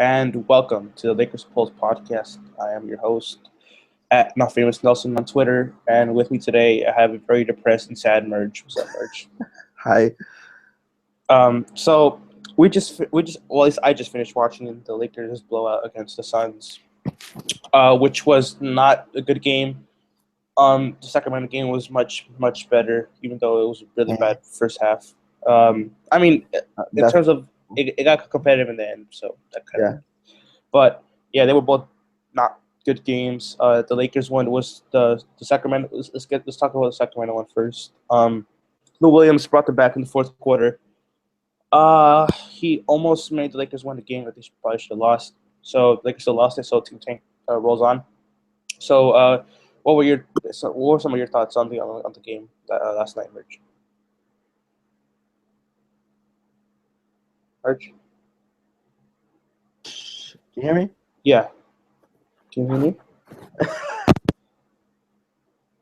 and welcome to the Lakers Pulse podcast. I am your host at Not Famous Nelson on Twitter, and with me today I have a very depressed and sad Merge. What's up, Merge? Hi. So at least I just finished watching the Lakers blowout against the Suns, which was not a good game. The Sacramento game was much better, even though it was a really Yeah. bad first half. In That's terms of it got competitive in the end, so that kind of. yeah. But yeah, they were both not good games. The Lakers one was the Sacramento. Let's talk about the Sacramento one first. Lou Williams brought them back in the fourth quarter. He almost made the Lakers win the game that they probably should have lost. So Lakers still lost it. So Team Tank rolls on. So what were some of your thoughts on the game last night, Merch? Merch? Can you hear me? Yeah. Can you hear me?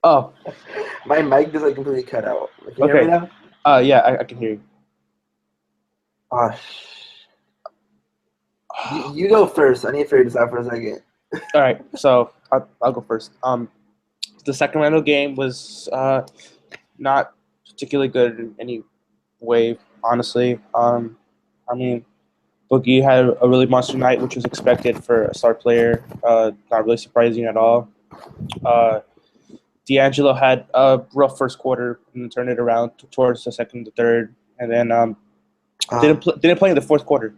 Oh, My mic just completely cut out. Can you hear me okay. now? Yeah, I can hear you. Oh, you go first. I need to figure this out for a second. All right, so I'll go first. The Sacramento game was not particularly good in any way, honestly. I mean, Boogie had a really monster night, which was expected for a star player. Not really surprising at all. Uh, D'Angelo had a rough first quarter and turned it around towards the second, the third, and then didn't play in the fourth quarter.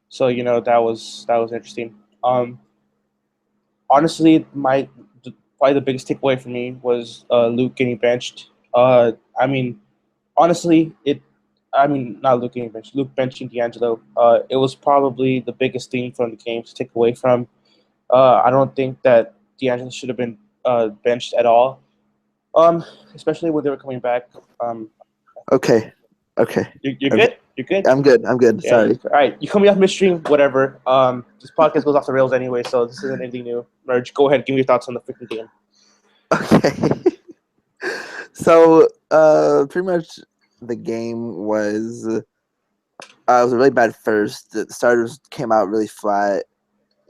So that was interesting. Honestly, probably the biggest takeaway for me was Luke getting benched. I mean, honestly, not Luke getting benched. Luke benching D'Angelo. It was probably the biggest thing from the game to take away from. I don't think that D'Angelo should have been benched at all. Especially when they were coming back. Okay. You're Okay. good. You're good. I'm good. Yeah. Sorry. All right. You cut me off midstream. Whatever. This podcast goes off the rails anyway, so this isn't anything new. Merge. Go ahead. Give me your thoughts on the freaking game. Okay. So, pretty much the game was it was a really bad first. The starters came out really flat.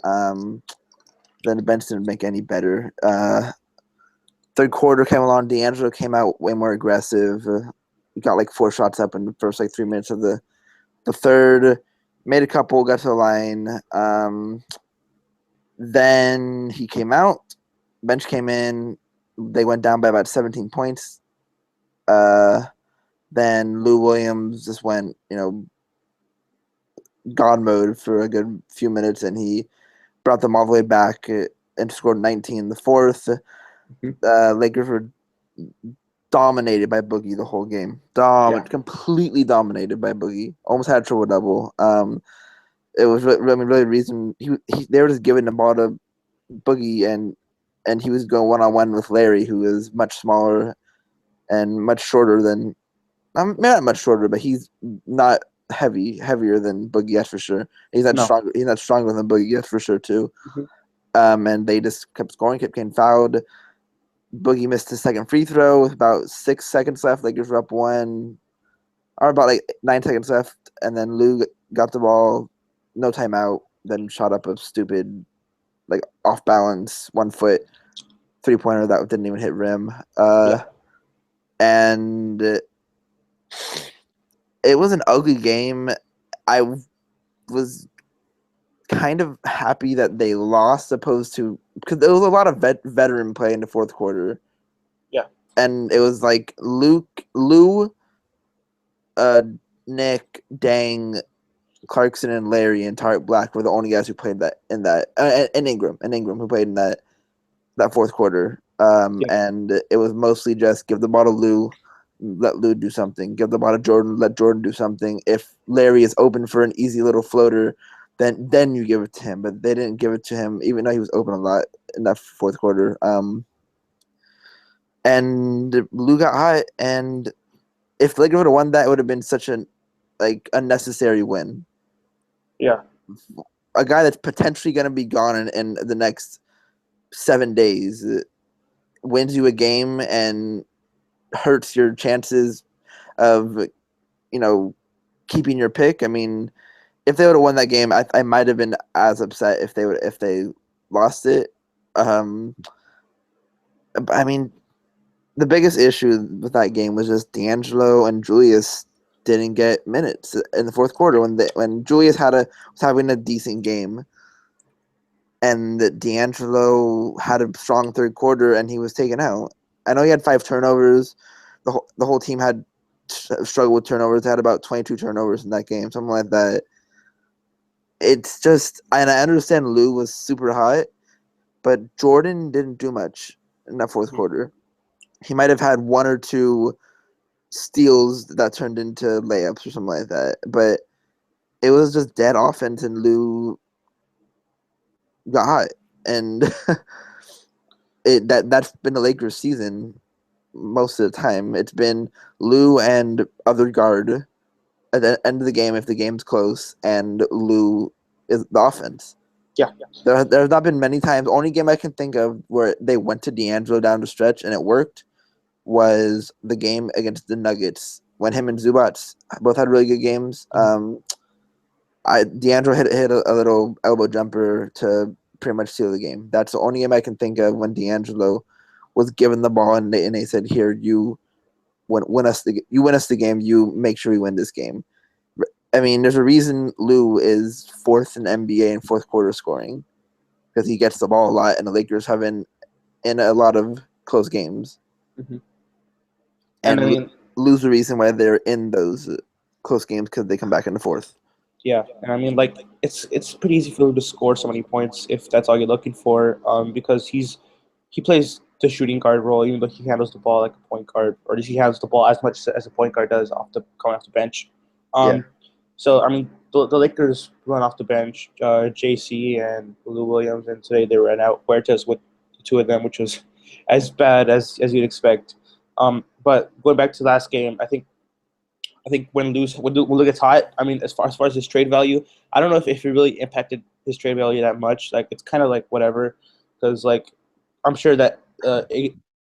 Then the bench didn't make any better. Third quarter came along. D'Angelo came out way more aggressive. He got like 4 shots up in the first 3 minutes of the third. Made a couple, got to the line. Then he came out. Bench came in. They went down by about 17 points. Then Lou Williams just went, God mode for a good few minutes, and he brought them all the way back and scored 19 in the fourth. Lakers were dominated by Boogie the whole game. Completely dominated by Boogie. Almost had a triple double. It was really reason they were just giving the ball to Boogie, and he was going 1-on-1 with Larry, who is much smaller and much shorter than. Not much shorter, but he's not heavier than Boogie, that's for sure. He's not stronger. He's not stronger than Boogie, that's for sure too. Mm-hmm. And they just kept scoring, kept getting fouled. Boogie missed his second free throw with about 6 seconds left. Lakers were up 1, or about 9 seconds left, and then Lou got the ball, no timeout, then shot up a stupid, off balance 1 foot 3-pointer that didn't even hit rim. And it was an ugly game. I was kind of happy that they lost, opposed to because there was a lot of veteran play in the fourth quarter. Yeah, and it was like Lou, Nick, Dang, Clarkson, and Larry and Tariq Black were the only guys who played and Ingram who played in that fourth quarter. And it was mostly just give the ball to Lou, let Lou do something. Give the ball to Jordan, let Jordan do something. If Larry is open for an easy little floater, then you give it to him. But they didn't give it to him, even though he was open a lot in that fourth quarter. And Lou got hot, and if the Lakers would have won that, it would have been such an unnecessary win. Yeah. A guy that's potentially going to be gone in the next 7 days wins you a game and hurts your chances of, keeping your pick. I mean, if they would have won that game, I might have been as upset if they lost it. I mean, the biggest issue with that game was just D'Angelo and Julius didn't get minutes in the fourth quarter when Julius was having a decent game, and D'Angelo had a strong third quarter and he was taken out. I know he had 5 turnovers. The whole team had struggled with turnovers. They had about 22 turnovers in that game, something like that. It's just, and I understand Lou was super hot, but Jordan didn't do much in that fourth quarter. He might have had 1 or 2 steals that turned into layups or something like that, but it was just dead offense, and Lou got hot, and that's been the Lakers season most of the time. It's been Lou and other guard at the end of the game if the game's close, and Lou is the offense. Yeah. There's not been many times. Only game I can think of where they went to D'Angelo down the stretch and it worked was the game against the Nuggets when him and Zubac both had really good games. D'Angelo hit a little elbow jumper to pretty much seal the game. That's the only game I can think of when D'Angelo was given the ball and they said, "Here, you win us the game. You make sure we win this game." I mean, there's a reason Lou is 4th in NBA in fourth quarter scoring because he gets the ball a lot, and the Lakers have been in a lot of close games. Mm-hmm. And I mean, Lou's the reason why they're in those close games because they come back in the fourth. Yeah, and I mean, like it's pretty easy for him to score so many points if that's all you're looking for. Because he plays the shooting guard role, even though he handles the ball like a point guard, or he handles the ball as much as a point guard does coming off the bench. Yeah. So I mean, the Lakers run off the bench, JC and Lou Williams, and today they ran out Huertas with the 2 of them, which was as bad as you'd expect. But going back to the last game, I think when Lou gets hot, I mean, as far as his trade value, I don't know if it really impacted his trade value that much. Like, it's kind of like whatever, because like I'm sure that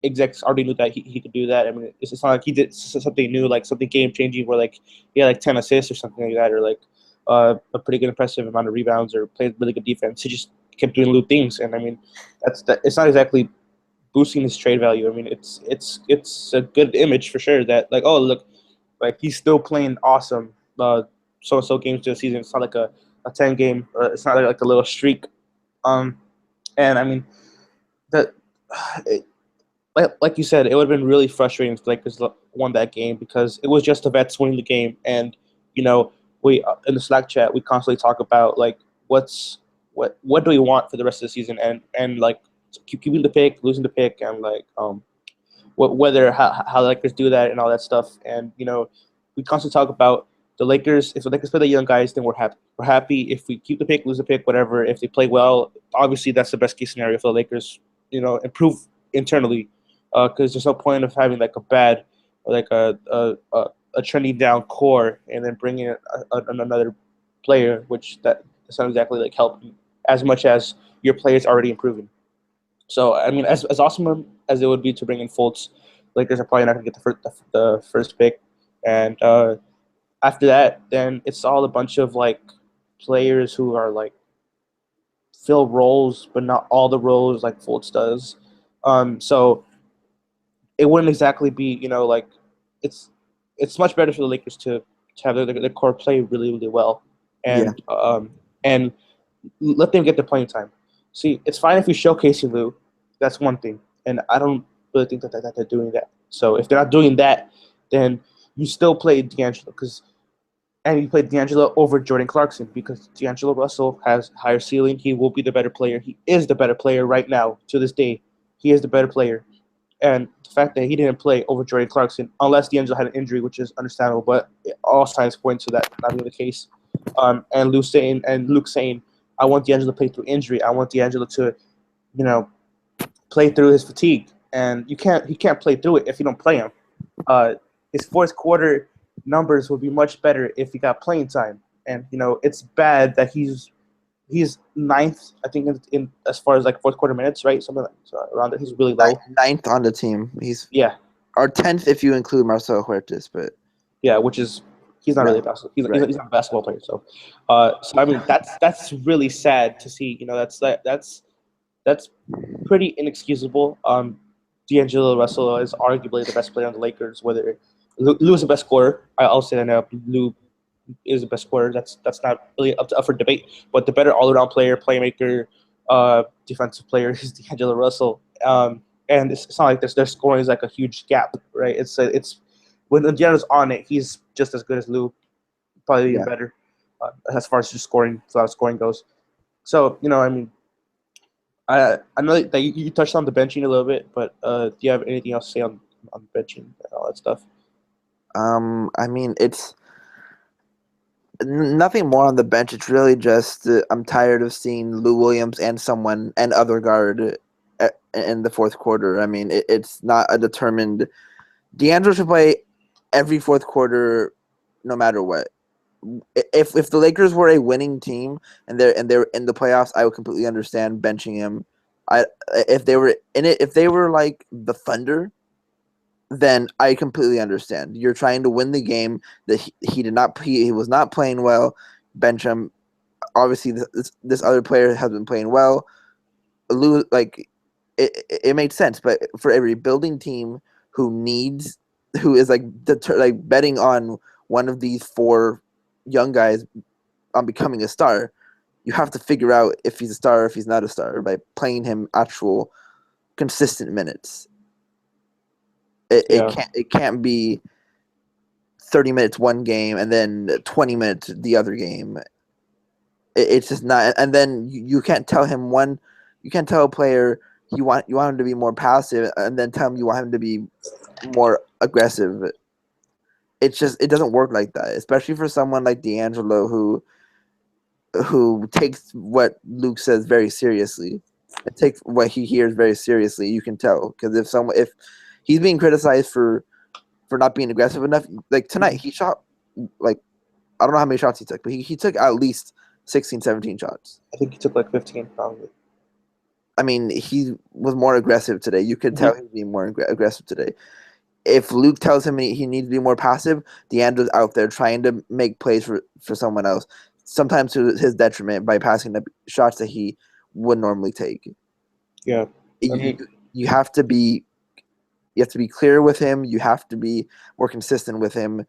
execs already knew that he could do that. I mean, it's not like he did something new, like something game changing, where like he had like 10 assists or something like that, or like a pretty good impressive amount of rebounds, or played really good defense. He just kept doing Lou things, and I mean, it's not exactly boosting his trade value. I mean, it's a good image for sure that like, oh look. Like, he's still playing awesome so games this season. It's not like a 10 game. It's not like a little streak. And I mean, that like you said, it would have been really frustrating if the Lakers won that game because it was just the vets winning the game. And you know, we in the Slack chat we constantly talk about like what do we want for the rest of the season, and like keeping the pick, losing the pick, and like whether how the Lakers do that and all that stuff. And you know, we constantly talk about the Lakers. If the Lakers play the young guys, then we're happy. We're happy if we keep the pick, lose the pick, whatever. If they play well, obviously that's the best case scenario for the Lakers. You know, improve internally, because there's no point of having like a bad or like a trending down core and then bringing in another player, which that's not exactly like helping as much as your players already improving. So I mean, as awesome as it would be to bring in Fultz, Lakers are probably not going to get the first pick, and after that, then it's all a bunch of like players who are like fill roles, but not all the roles like Fultz does. So it wouldn't exactly be, you know, like it's much better for the Lakers to have their core play really really well, and let them get the playing time. See, it's fine if we showcase Lou. That's one thing. And I don't really think that they're doing that. So if they're not doing that, then you still play D'Angelo. And you play D'Angelo over Jordan Clarkson because D'Angelo Russell has higher ceiling. He will be the better player. He is the better player right now to this day. He is the better player. And the fact that he didn't play over Jordan Clarkson, unless D'Angelo had an injury, which is understandable, but all signs point to that not being the case. And Luke saying, I want D'Angelo to play through injury. I want D'Angelo to, you know, play through his fatigue. And he can't play through it if you don't play him. His fourth quarter numbers would be much better if he got playing time. And you know, it's bad that he's ninth, I think, in as far as like fourth quarter minutes, right? Something like around there. He's really low. Ninth on the team. He's or 10th if you include Marcelo Huertas, but yeah, which is He's not No. really a basketball. Right. He's not a basketball player. So I mean, that's really sad to see. You know, that's pretty inexcusable. D'Angelo Russell is arguably the best player on the Lakers. Whether Lou is the best scorer, I'll say that now. Lou is the best scorer. That's not really up for debate. But the better all-around player, playmaker, defensive player is D'Angelo Russell. And it's not like their scoring is like a huge gap, right? It's when D'Angelo's on it, he's just as good as Lou, probably even Yeah. better, as far as just scoring, goes. So you know, I mean, I know that you touched on the benching a little bit, but do you have anything else to say on benching and all that stuff? I mean, it's nothing more on the bench. It's really just I'm tired of seeing Lou Williams and other guard in the fourth quarter. I mean, it's not a determined. D'Angelo should play every fourth quarter, no matter what. If the Lakers were a winning team and they're in the playoffs, I would completely understand benching him. If they were in it, if they were like the Thunder, then I completely understand. You're trying to win the game. That he was not playing well. Bench him. Obviously, this other player has been playing well. Lou, like it made sense, but for a rebuilding team who is like betting on one of these four young guys on becoming a star, you have to figure out if he's a star or if he's not a star by playing him actual consistent minutes. It can't be 30 minutes one game and then 20 minutes the other game. It's just not. And then you can't tell him you can't tell a player you want him to be more passive and then tell him you want him to be more aggressive. It doesn't work like that, especially for someone like D'Angelo who takes what Luke says very seriously. It takes what he hears very seriously. You can tell because if he's being criticized for not being aggressive enough, like tonight he shot like I don't know how many shots he took, but he took at least 16, 17 shots. I think he took like 15 probably. I mean, he was more aggressive today. You could tell he was being more aggressive today. If Luke tells him he needs to be more passive, D'Angelo's out there trying to make plays for someone else, sometimes to his detriment by passing the shots that he would normally take. Yeah, you have to be clear with him. You have to be more consistent with him,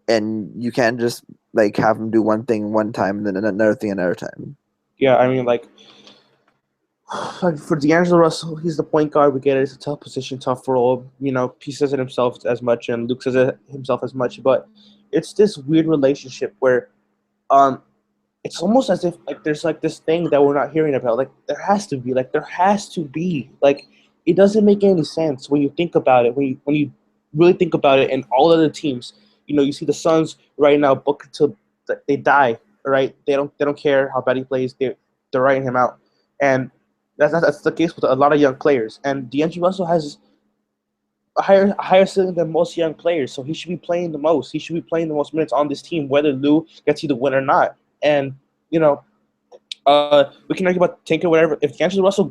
and you can't just like have him do one thing one time and then another thing another time. Yeah, I mean like for D'Angelo Russell, he's the point guard. We get it. It's a tough position, tough role. You know, he says it himself as much, and Luke says it himself as much. But it's this weird relationship where, it's almost as if like there's like this thing that we're not hearing about. Like there has to be. Like it doesn't make any sense when you think about it. When you really think about it, and all other teams, you know, you see the Suns right now book until they die. Right? They don't care how bad he plays. They're writing him out, and that's the case with a lot of young players. And D'Angelo Russell has a higher ceiling than most young players, so he should be playing the most. He should be playing the most minutes on this team, whether Lou gets you the win or not. And you know, we can argue about tanking whatever. If D'Angelo Russell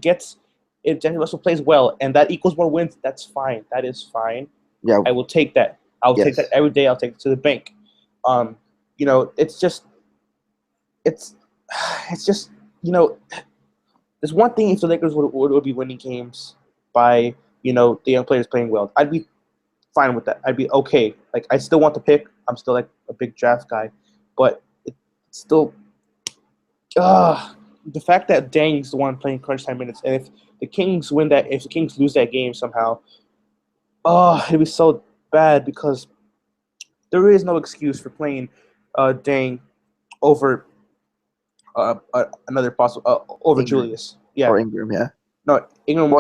plays well and that equals more wins, that's fine. That is fine. Yeah, I will take that. I'll take that every day. I'll take it to the bank. You know, it's just, you know, there's one thing if the Lakers would be winning games by, you know, the young players playing well. I'd be fine with that. I'd be okay. Like, I still want the pick. I'm still, like, a big draft guy. But it's still the fact that Dang's the one playing crunch time minutes, and if the Kings lose that game somehow, it'd be so bad because there is no excuse for playing Dang over another possible over Ingram. Julius. Yeah. Or Ingram, yeah. No, Ingram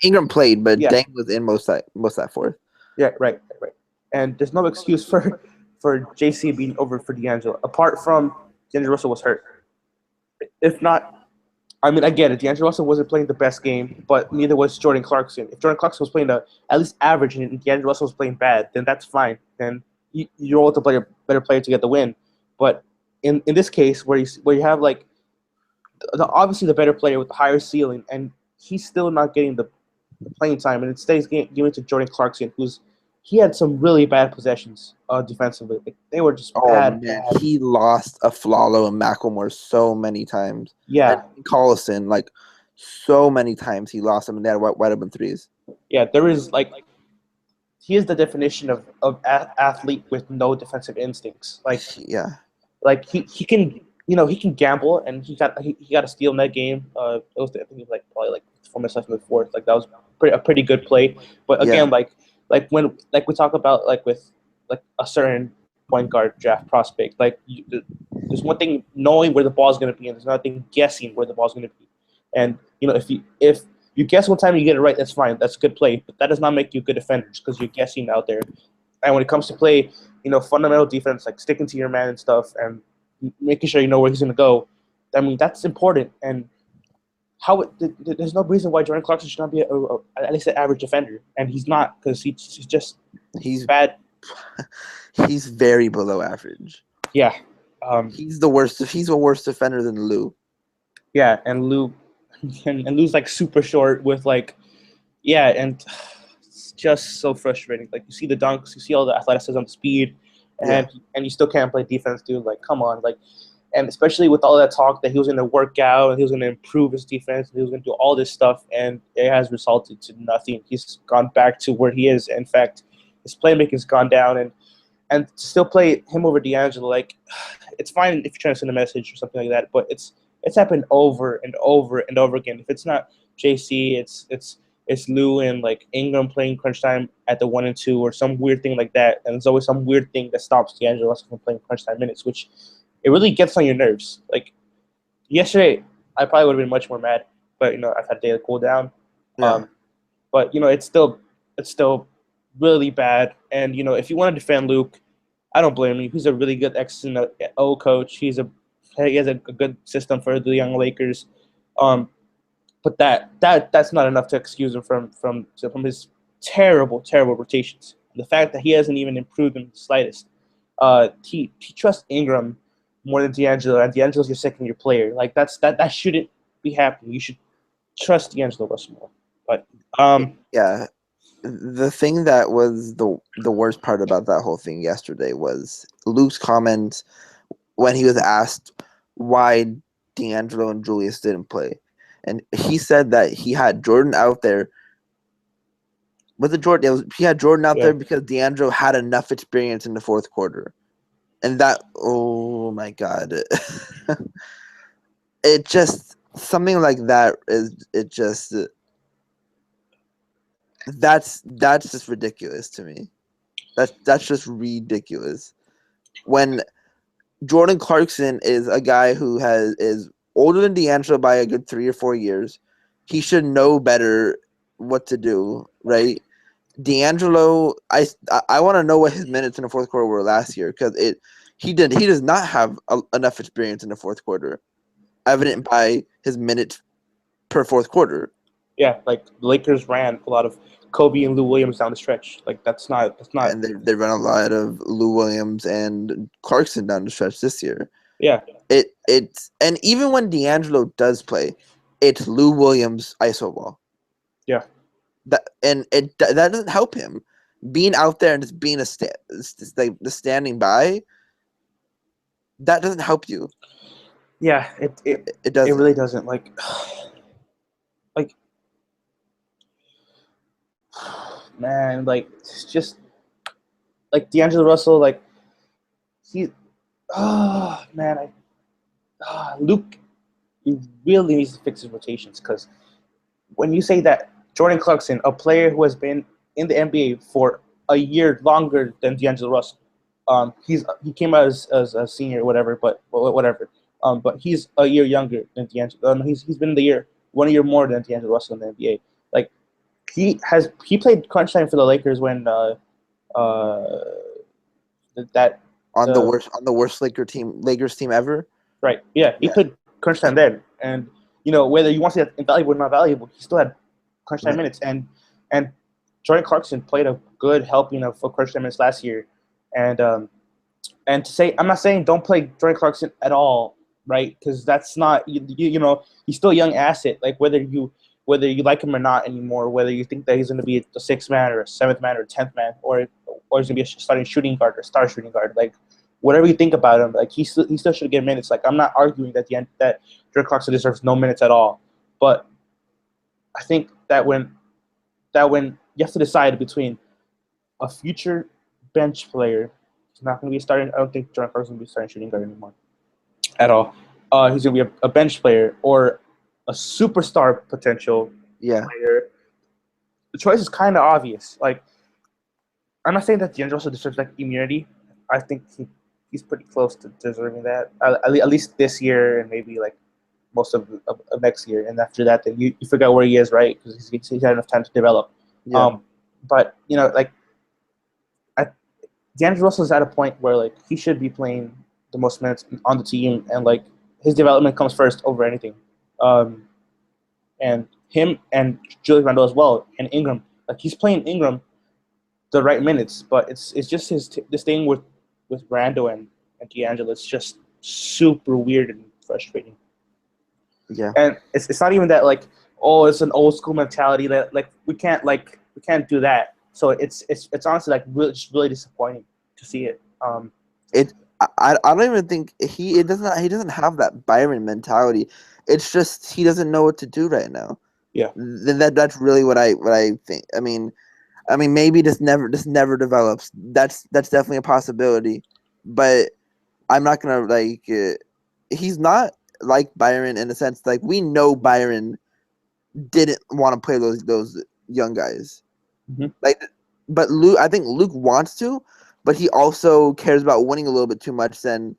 Ingram played, but Dang was in most of that fourth. Yeah, right. And there's no excuse for JC being over for D'Angelo, apart from D'Angelo Russell was hurt. If not, I mean, I get it. D'Angelo Russell wasn't playing the best game, but neither was Jordan Clarkson. If Jordan Clarkson was playing at least average and D'Angelo Russell was playing bad, then that's fine. Then you roll with the better player to get the win. But in this case, where you have like obviously the better player with the higher ceiling, and he's still not getting the playing time, and it stays given to Jordan Clarkson, who's he had some really bad possessions defensively. Like, they were just Oh bad, man, bad. he lost a Flalo and Macklemore so many times, and Yeah, Collison like so many times he lost them, and they had wide open threes. yeah. There is like he is the definition of athlete with no defensive instincts. Yeah, He can he can gamble, and he got a steal in that game. It was, I think it was like probably like 4 minutes left in the fourth. Like that was a pretty good play. But yeah, again, when we talk about like with like a certain point guard draft prospect, there's one thing knowing where the ball is going to be, and there's another thing guessing where the ball is going to be. And if you guess one time and you get it right, that's fine. That's a good play. But that does not make you a good defender just because you're guessing out there. And when it comes to play, fundamental defense, like sticking to your man and stuff, and making sure you know where he's going to go, I mean, that's important. And there's no reason why Jordan Clarkson should not be at least an average defender, and he's not, because he's just he's bad. he's very below average. Yeah, He's the worst. He's a worse defender than Lou. yeah, and Lou's like super short with like, yeah, and it's just so frustrating. Like, you see the dunks, you see all the athleticism, speed, Yeah. and you still can't play defense, dude. Like, come on, like. And especially with all that talk that he was going to work out and he was going to improve his defense and he was going to do all this stuff, and it has resulted to nothing. He's gone back to where he is. In fact, his playmaking's gone down, and to still play him over D'Angelo, like, it's fine if you're trying to send a message or something like that, but it's happened over and over and over again. If it's not JC, it's Lou and like Ingram playing crunch time at the 1 and 2 or some weird thing like that, and there's always some weird thing that stops D'Angelo from playing crunch time minutes, which it really gets on your nerves. Like, yesterday, I probably would have been much more mad, but I've had a day to cool down. Yeah. But it's still really bad. And if you want to defend Luke, I don't blame you. He's a really good X and O coach. He has a good system for the young Lakers. But that's not enough to excuse him from his terrible rotations. The fact that he hasn't even improved in the slightest. He trusts Ingram more than D'Angelo, and D'Angelo's your second-year player. Like, that shouldn't be happening. You should trust D'Angelo Russell more. But Yeah. The thing that was the worst part about that whole thing yesterday was Luke's comment when he was asked why D'Angelo and Julius didn't play. And he said that he had Jordan out there. Was it Jordan? He had Jordan out there because D'Angelo had enough experience in the fourth quarter. And that, oh my God. It just, something like that that's just ridiculous to me. That's just ridiculous. When Jordan Clarkson is a guy who is older than D'Angelo by a good 3 or 4 years, he should know better what to do, right? D'Angelo, I want to know what his minutes in the fourth quarter were last year, because he does not have enough experience in the fourth quarter, evident by his minutes per fourth quarter. Yeah, like the Lakers ran a lot of Kobe and Lou Williams down the stretch. Like, that's not. And they run a lot of Lou Williams and Clarkson down the stretch this year. Yeah. It's and even when D'Angelo does play, it's Lou Williams iso ball. Yeah. That doesn't help him. Being out there and just being the standing by, that doesn't help you. Yeah, it doesn't. It really doesn't. Like, man, like, it's just like D'Angelo Russell, like, Luke, he really needs to fix his rotations, because when you say that Jordan Clarkson, a player who has been in the NBA for a year longer than D'Angelo Russell, he came out as a senior or whatever, but whatever. But he's a year younger than D'Angelo. He's been in the year 1 year more than D'Angelo Russell in the NBA. Like, he played crunch time for the Lakers when the worst Lakers team ever. Right. Yeah, he played crunch time then, and whether you want to say that's invaluable or not valuable, he still had crunch time minutes, and Jordan Clarkson played a good helping of crunch time minutes last year, and to say, I'm not saying don't play Jordan Clarkson at all, right? Because that's not he's still a young asset. Like, whether you whether you like him or not anymore, whether you think that he's going to be a sixth man or a seventh man or 10th man, or he's going to be a starting shooting guard or star shooting guard, like whatever you think about him, like he still should get minutes. Like I'm not arguing that that Jordan Clarkson deserves no minutes at all, but I think that when you have to decide between a future bench player, he's not going to be starting. I don't think Jordan Clarkson's going to be starting shooting guard anymore at all. He's going to be a bench player or a superstar potential player. The choice is kind of obvious. Like, I'm not saying that D'Angelo Russell deserves like immunity. I think he's pretty close to deserving that. At least this year and maybe like most of next year. And after that, then you figure out where he is, right? Because he's had enough time to develop. Yeah. But like D'Angelo Russell is at a point where like he should be playing the most minutes on the team, and like his development comes first over anything. And him and Julius Randle as well, and Ingram. Like he's playing Ingram the right minutes, but it's just this thing with Randle and D'Angelo. It's just super weird and frustrating. Yeah. And it's not even that like, oh, it's an old school mentality that like we can't do that. So it's honestly like really disappointing to see it. I don't even think he doesn't have that Byron mentality. It's just he doesn't know what to do right now. Yeah. That's really what I think. I mean maybe this never develops. That's definitely a possibility. But I'm not gonna like. He's not like Byron in a sense. Like we know Byron didn't want to play those young guys. Mm-hmm. Like, but I think Luke wants to, but he also cares about winning a little bit too much than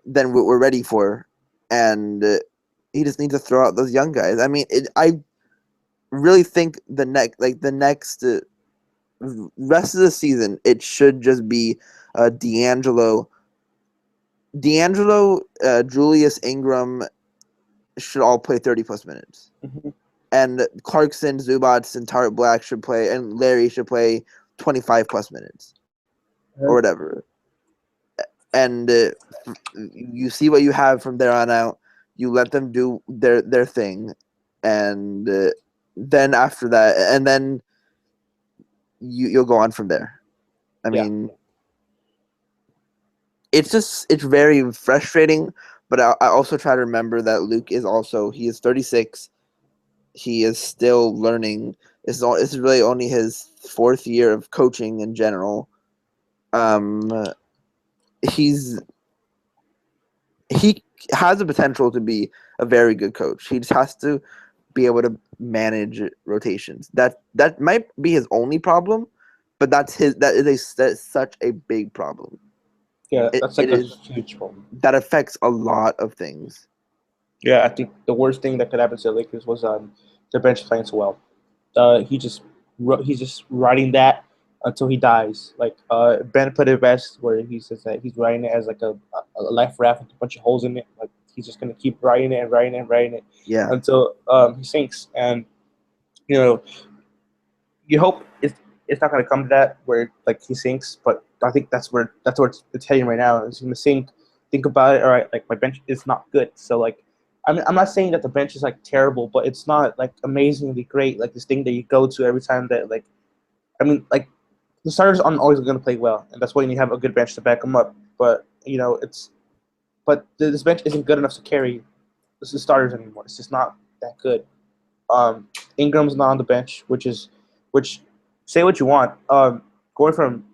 what we're ready for, and he just needs to throw out those young guys. I mean, I really think the next rest of the season it should just be D'Angelo, Julius, Ingram should all play 30+ minutes. Mm-hmm. And Clarkson, Zubats, and Tariq Black should play, and Larry should play 25+ minutes, or whatever. And you see what you have from there on out. You let them do their thing, and then after that, and then you'll go on from there. I mean, it's very frustrating. But I also try to remember that Luke he is 36. He is still learning. This is really only his 4th year of coaching in general. He has the potential to be a very good coach. He just has to be able to manage rotations. That might be his only problem, but that's such a big problem. Yeah, that's a huge problem. That affects a lot of things. Yeah, I think the worst thing that could happen to the Lakers was the bench playing so well. He's just riding that until he dies. Like Ben put it best, where he says that he's riding it as like a life raft with a bunch of holes in it. Like he's just gonna keep riding it Yeah. until he sinks. And you hope it's not gonna come to that where like he sinks, but I think that's where it's heading right now. It's gonna sink. Think about it. All right, like my bench is not good, so like. I'm not saying that the bench is like terrible, but it's not like amazingly great. Like this thing that you go to every time that like, like the starters aren't always going to play well, and that's why you have a good bench to back them up. But this bench isn't good enough to carry the starters anymore. It's just not that good. Ingram's not on the bench, which say what you want. Going from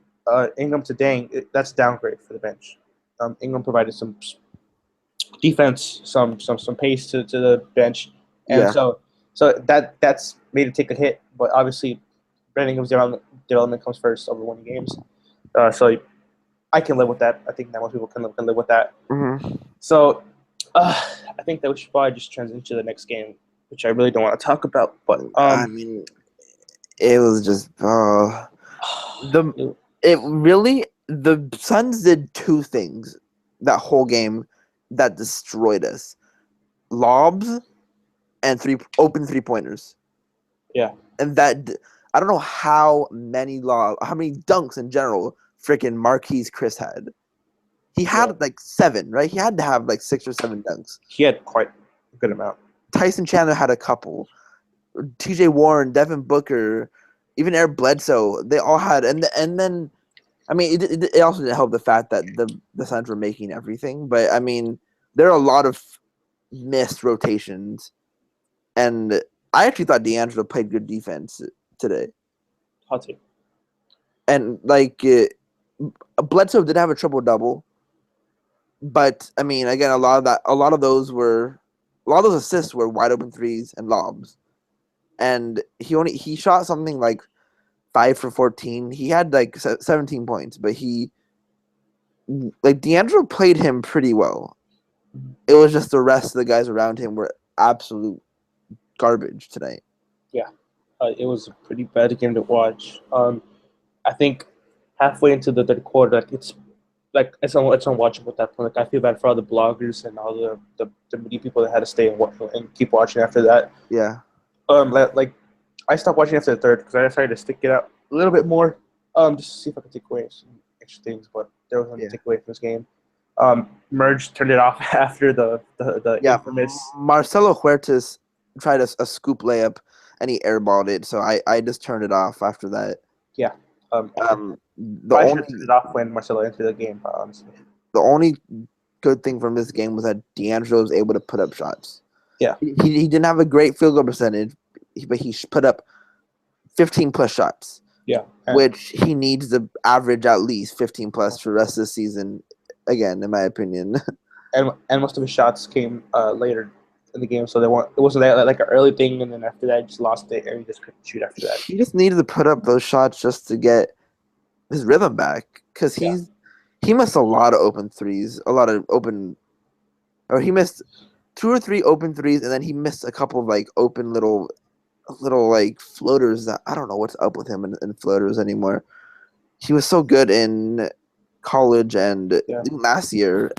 Ingram to Dang, that's a downgrade for the bench. Ingram provided some defense, some pace to the bench, and so that's made it take a hit. But obviously, Brandon Ingram's development comes first over winning games. So I can live with that. I think that most people can live with that. Mm-hmm. So I think that we should probably just transition to the next game, which I really don't want to talk about. But I mean, it was just the Suns did 2 things that whole game that destroyed us: lobs and open 3-pointers. Yeah, and that I don't know how many dunks in general freaking Marquise Chris had. He had like 7, right? He had to have like 6 or 7 dunks. He had quite a good amount. Tyson Chandler had a couple. T.J. Warren, Devin Booker, even Eric Bledsoe. They all had, and then, I mean, it also didn't help the fact that the Suns were making everything. But I mean, there are a lot of missed rotations, and I actually thought D'Angelo played good defense today. Hot take. And Bledsoe did have a triple double, but I mean, again, a lot of those assists were wide open threes and lobs, and he shot something like 5 for 14. He had like 17 points, but D'Angelo played him pretty well. It was just the rest of the guys around him were absolute garbage tonight. Yeah, it was a pretty bad game to watch. I think halfway into the third quarter, it's unwatchable at that point. Like, I feel bad for all the bloggers and all the media people that had to stay and keep watching after that. Yeah. Like I stopped watching after the third because I decided to stick it out a little bit more, just to see if I could take away some extra things. But there was nothing to take away from this game. Merge turned it off after the infamous. Marcelo Huertas tried a scoop layup and he airballed it, so I just turned it off after that. Yeah. I should have turned it off when Marcelo entered the game. Honestly. The only good thing from this game was that D'Angelo was able to put up shots. Yeah. He didn't have a great field goal percentage, but he put up 15 plus shots. Yeah. Which he needs to average at least 15 plus for the rest of the season, again, in my opinion. And most of his shots came later in the game, so it wasn't like an early thing, and then after that, he just lost it, and he just couldn't shoot after that. He just needed to put up those shots just to get his rhythm back, because he missed a lot of open threes, he missed 2 or 3 open threes, and then he missed a couple of like open little like floaters that I don't know what's up with him in floaters anymore. He was so good in college and last year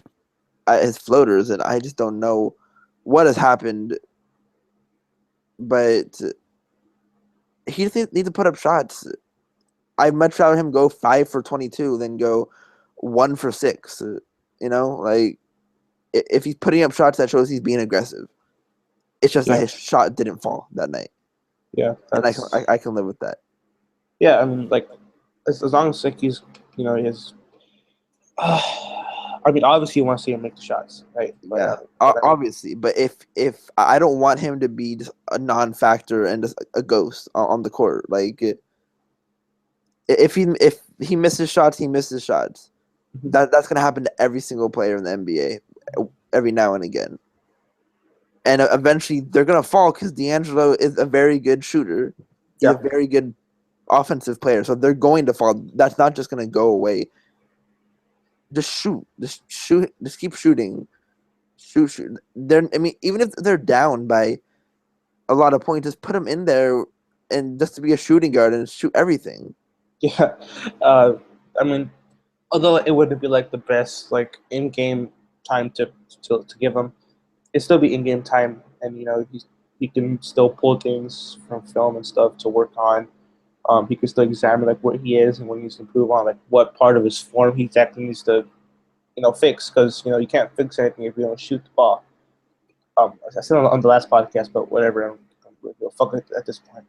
at his floaters, and I just don't know what has happened. But he just needs to put up shots. I'd much rather him go 5 for 22 than go 1 for 6. You know, like if he's putting up shots, that shows he's being aggressive. It's just that his shot didn't fall that night. Yeah, and I can live with that. Yeah, I mean, like as long as like he's his. I mean, obviously you want to see him make the shots, right? But, obviously. But if I don't want him to be just a non-factor and just a ghost on the court, like if he misses shots, he misses shots. That's gonna happen to every single player in the NBA every now and again. And eventually they're gonna fall because D'Angelo is a very good shooter. He's a very good offensive player, so they're going to fall. That's not just gonna go away. Just shoot. Just keep shooting. Shoot. I mean, even if they're down by a lot of points, just put them in there and just to be a shooting guard and shoot everything. Yeah. I mean, although it wouldn't be like the best like in-game time to give him, it'd still be in-game time, and he can still pull things from film and stuff to work on. He can still examine like where he is and what he needs to improve on, like what part of his form he exactly needs to, fix. Because you can't fix anything if you don't shoot the ball. I said on the last podcast, but whatever. I'm fuck it at this point.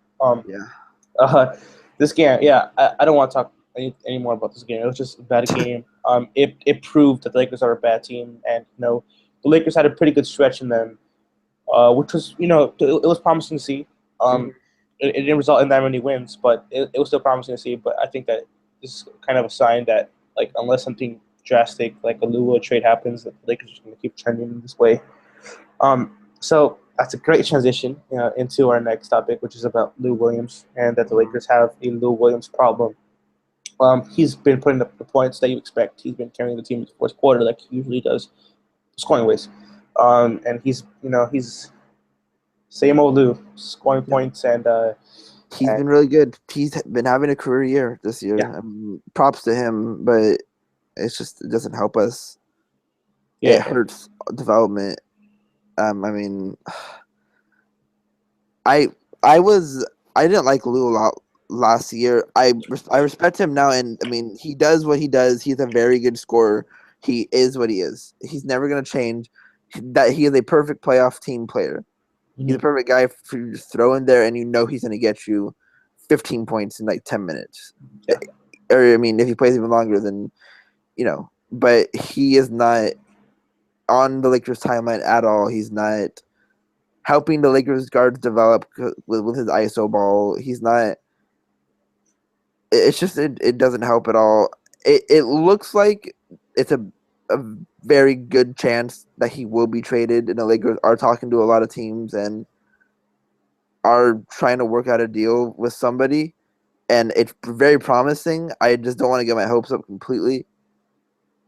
This game, I don't want to talk any more about this game. It was just a bad game. It proved that the Lakers are a bad team, and the Lakers had a pretty good stretch in them, which was it was promising to see. It didn't result in that many wins, but it was still promising to see. But I think that this is kind of a sign that, like, unless something drastic like a Lua trade happens, that the Lakers are going to keep trending this way. So that's a great transition into our next topic, which is about Lou Williams, and that the Lakers have a Lou Williams problem. He's been putting up the points that you expect. He's been carrying the team in the fourth quarter like he usually does, scoring ways. And he's same old Lou, scoring points, and he's been really good. He's been having a career year this year. Yeah. Props to him, but it doesn't help us. Yeah. It hurts development. I mean, I didn't like Lou a lot last year. I respect him now, and I mean, he does what he does. He's a very good scorer. He is what he is. He's never gonna change. That he is a perfect playoff team player. He's the Mhm. perfect guy for you to throw in there, and he's going to get you 15 points in like 10 minutes. Yeah. Or I mean, if he plays even longer, then But he is not on the Lakers timeline at all. He's not helping the Lakers guards develop with his ISO ball. He's not. It's just it doesn't help at all. It looks like it's a very good chance that he will be traded, and the Lakers are talking to a lot of teams and are trying to work out a deal with somebody, and it's very promising. I just don't want to get my hopes up completely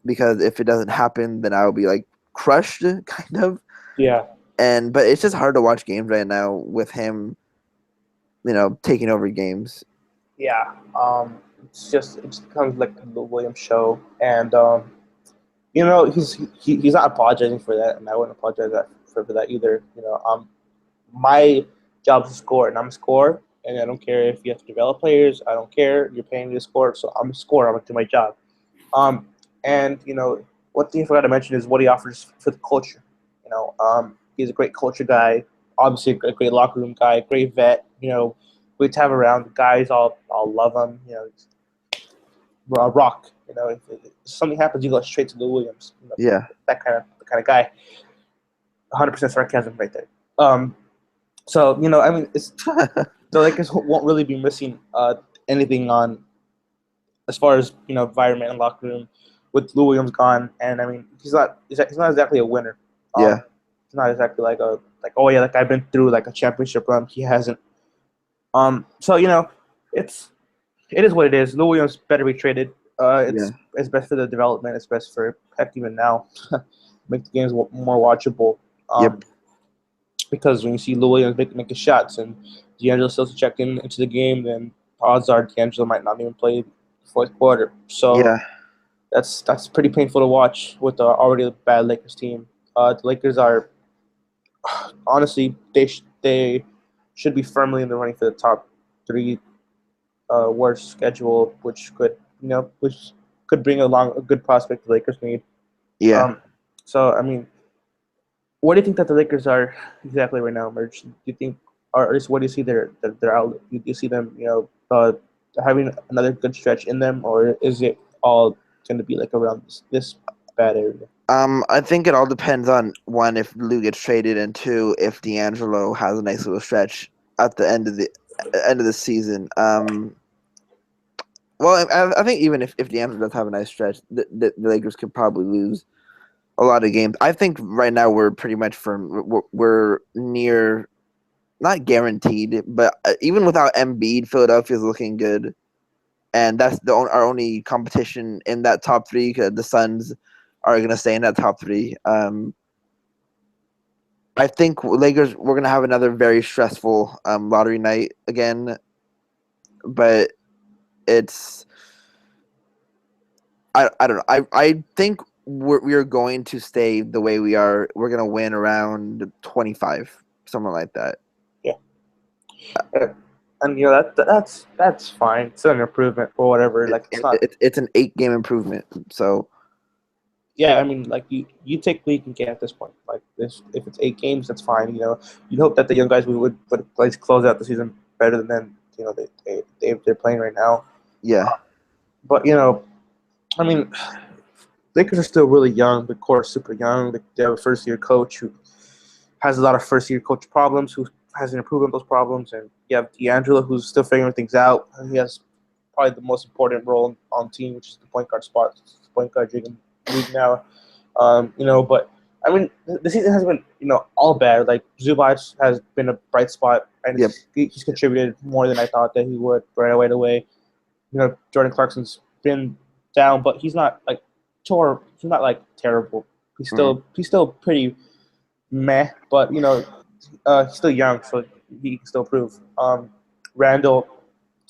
because if it doesn't happen, then I'll be like crushed, kind of. Yeah. But it's just hard to watch games right now with him, taking over games. Yeah. It just becomes like the Williams show, and he's not apologizing for that, and I wouldn't apologize for that either. My job is to score, and I'm a scorer, and I don't care if you have to develop players. I don't care. You're paying me to score, so I'm a scorer. I'm gonna do my job. Um, and one thing I forgot to mention is what he offers for the culture. He's a great culture guy. Obviously, a great locker room guy, great vet. Great to have around. The guys all love him. He's a rock. If something happens, you go straight to Lou Williams. Yeah. That kind of guy. 100% sarcasm right there. So I mean, it's the Lakers won't really be missing anything on as far as environment and locker room with Lou Williams gone, and I mean he's not exactly a winner. Yeah. He's not exactly like oh yeah, like I've been through like a championship run. He hasn't. So it is what it is. Lou Williams better be traded. Yeah. It's best for the development. It's best for heck even now, make the games more watchable. Yep. Because when you see Lou Williams making shots and D'Angelo still checking into the game, then odds are D'Angelo might not even play the fourth quarter. So Yeah. that's pretty painful to watch with the already bad Lakers team. The Lakers are honestly they should be firmly in the running for the top three worst schedule, which could bring along a good prospect the Lakers need. Yeah. Um, so I mean, what do you think that the Lakers are exactly right now, Merge? Do you think, or at least what do you see their outlook? Do you see them, having another good stretch in them, or is it all going to be like around this bad area? I think it all depends on one, if Lou gets traded, and two, if D'Angelo has a nice little stretch at the end of the season. Well, I think even if D'Angelo does have a nice stretch, the Lakers could probably lose a lot of games. I think right now we're pretty much we're near, not guaranteed, but even without Embiid, Philadelphia is looking good, and that's our only competition in that top three, because the Suns are going to stay in that top three. I think Lakers, we're going to have another very stressful lottery night again, but it's I don't know. I think we are going to stay the way we are. We're going to win around 25, something like that. Yeah, and that's fine. It's an improvement or whatever. Like it's not. It's an 8-game improvement. So Yeah, I mean, like you take what you can get at this point. Like this, if it's 8 games, that's fine. You'd hope that the young guys would at least close out the season better than they're playing right now. yeah, But I mean, Lakers are still really young. The core is super young. They have a first-year coach who has a lot of first-year coach problems, who hasn't improved on those problems, and you have D'Angelo, who's still figuring things out. And he has probably the most important role on the team, which is the point guard spot. It's point guard you can league now. But I mean, the season has been all bad. Like Zubac has been a bright spot, and Yep. he's contributed more than I thought that he would right away. Jordan Clarkson's been down, but he's not like he's not like terrible. He's still pretty meh, but he's still young, so he can still prove. Randall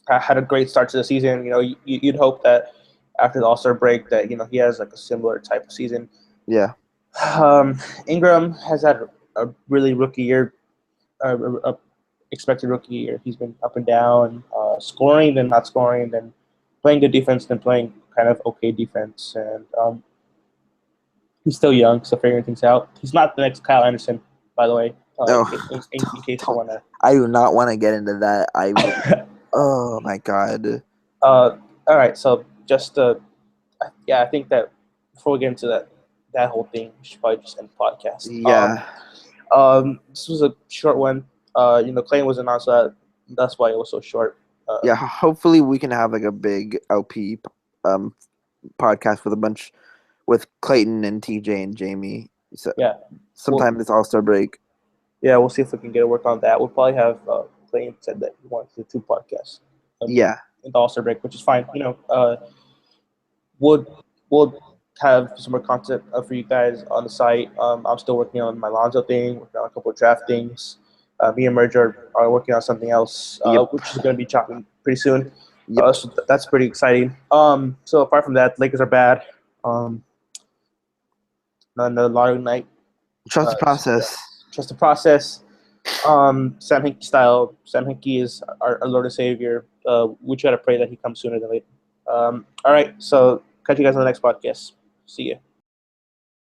had a great start to the season. You'd hope that after the All-Star break that he has like a similar type of season. yeah, Ingram has had a really rookie year, a expected rookie year. He's been up and down, scoring then not scoring, then playing good defense, then playing kind of okay defense, and he's still young, still figuring things out. He's not the next Kyle Anderson, by the way. Oh, in case you wanna. I do not want to get into that. Oh my god. All right. So just yeah, I think that before we get into that whole thing, we should probably just end the podcast. Yeah. This was a short one. Clayton was announced, so that's why it was so short. Yeah. Hopefully we can have like a big LP podcast with Clayton and TJ and Jamie. So Yeah. sometime this All-Star break. Yeah, we'll see if we can get a work on that. We'll probably have Clayton said that he wants to do 2 podcasts. Yeah. In the All-Star break, which is fine. We'll have some more content for you guys on the site. I'm still working on my Lonzo thing, working on a couple of draft things. Me and Merge are working on something else, Yep. which is going to be chopping pretty soon. Yep. So that's pretty exciting. So apart from that, Lakers are bad. Another lottery night. Trust the process. Trust the process. Sam Hinkie style. Sam Hinkie is our Lord and Savior. We try to pray that he comes sooner than later. All right, so catch you guys on the next podcast. See ya.